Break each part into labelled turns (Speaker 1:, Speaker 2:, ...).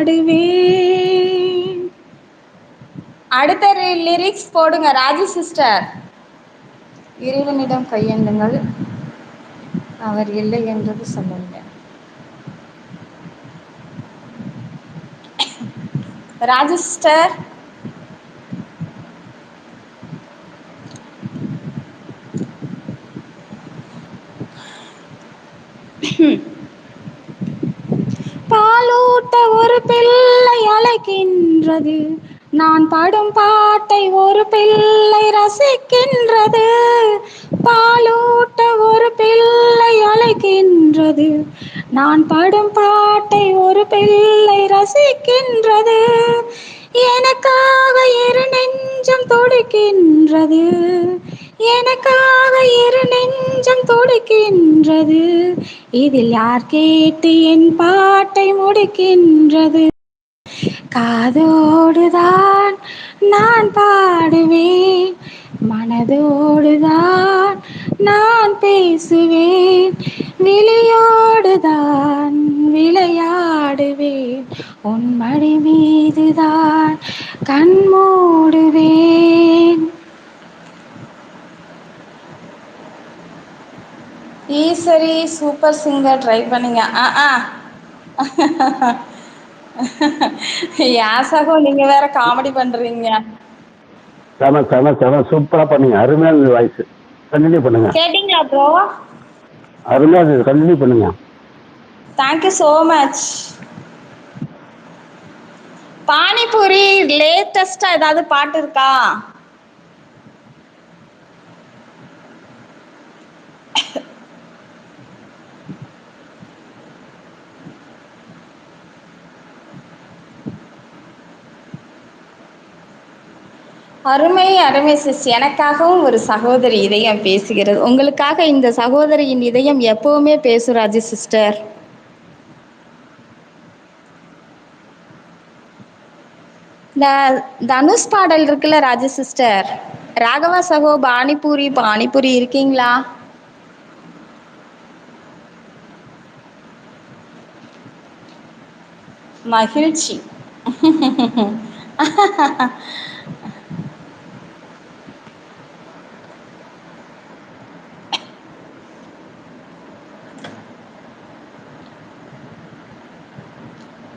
Speaker 1: பாடுவேன். அடுத்த லிரிக்ஸ் போடுங்க ராஜி சிஸ்டர். இறைவனிடம் கையேந்துங்கள், அவர் இல்லை என்றது சொல்லுங்க. ராஜி சிஸ்டர். பாலூட்ட ஒரு பிள்ளை அழைக்கின்றது, நான் பாடும் பாட்டை ஒரு பிள்ளை ரசிக்கின்றது. பாலூட்ட ஒரு பிள்ளை அழைக்கின்றது, நான் பாடும் பாட்டை ஒரு பிள்ளை ரசிக்கின்றது. எனக்காக இரு நெஞ்சம் துடிக்கின்றது, எனக்காக இரு நெஞ்சம் துடிக்கின்றது. இதில் யார் கேட்டு என் பாட்டை முடிக்கின்றது? காதோடுதான் நான் பாடுவேன், மனதோடுதான் நான் பேசுவேன், விழியோடுதான் விளையாடுவேன், உன் மடி மீதுதான் கண் மூடுவேன். ஈஸ்வரி சூப்பர் சிங்கர் ட்ரை பண்ணீங்க. யாசகோ நீங்க வேற காமெடி பண்றீங்க.
Speaker 2: செம செம செம சூப்பரா பண்ணீங்க, அருமையா இருந்தது வாய்ஸ். கண்டினியூ பண்ணுங்க.
Speaker 1: கேட்டீங்களா ப்ரோ?
Speaker 2: அருமையா இருந்தது, கண்டினியூ பண்ணுங்க.
Speaker 1: Thank you so much. பானிபூரி லேட்டஸ்டா ஏதாவது பாட்டு இருக்கா? அருமை அருமை சிஸ். எனக்காகவும் ஒரு சகோதரி இதயம் பேசுகிறது. உங்களுக்காக இந்த சகோதரியின் இதயம் எப்பவுமே பேசும் ராஜி சிஸ்டர். இந்த தனுஷ் பாடல் இருக்குல்ல ராஜி சிஸ்டர், ராகவா சகோ பானிபூரி பானிபூரி இருக்கீங்களா? மகிழ்ச்சி.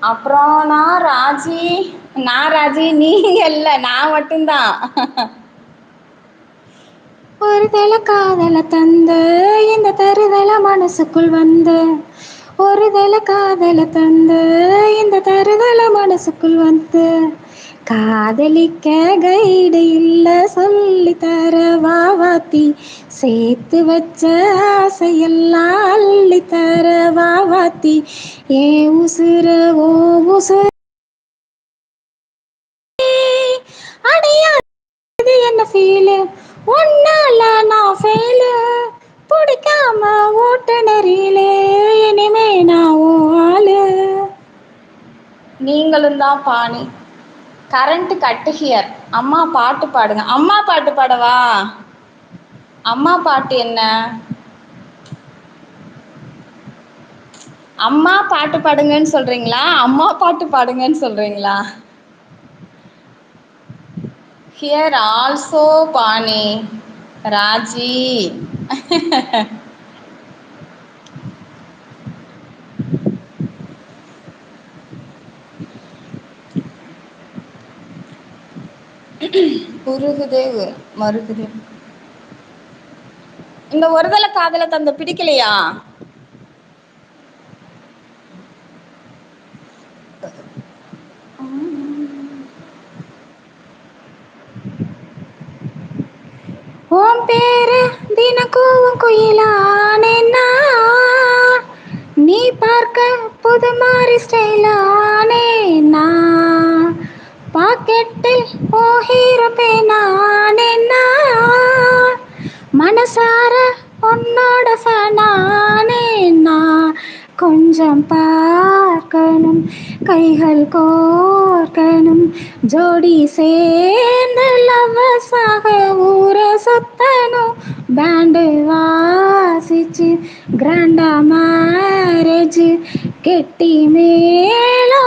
Speaker 1: அப்புறம் நான் ராஜி நீங்க இல்ல, நான் மட்டும்தான். ஒரு தல காதல தந்த இந்த தருதல மனசுக்குள் வந்த, ஒரு தல காதல தந்த இந்த தருதல மனசுக்குள் வந்து, காதலிக்க கைடு இல்ல சொல்லி தர வாவாத்தி, சேர்த்து வச்ச ஆசையெல்லாம் அள்ளி தர வாவாத்தி, ஏ உசுர ஓ உசுர அடையா என்ன ஃபீலு, ஒன்னால நான் ஃபெயிலு, பிடிக்காம ஓட்டுநரிலே இனிமே நான் ஓ ஆளு. நீங்களும் தான் பாணி. Current cut here. அம்மா பாட்டு பாடுங்க. அம்மா பாட்டு பாடவா? அம்மா பாட்டு என்ன? அம்மா பாட்டு பாடுங்கன்னு சொல்றீங்களா, அம்மா பாட்டு பாடுங்கன்னு சொல்றீங்களா? ஹியர் ஆல்சோ பாணி ராஜி. உருகுதே மருகுதே. இந்த ஒருதலை காதல தந்த பிடிக்கலையா? ஓம் பேரு தினக்கூவும் குயிலானேன்னா, நீ பார்க்க புது மாறி ஸ்டைலானேன்னா, பாக்கெட்டில் போகிறப்பேனானேன்னா, மனசார உன்னோட ஃபேனானேன்னா, கொஞ்சம் பார்க்கணும் கைகள் கோர்க்கணும், ஜோடி சேர்ந்து லவ்வர்ஸாக ஊர சுத்தணும், பேண்டு வாசிச்சு கிராண்டா மேரேஜ் கெட்டி மேளம்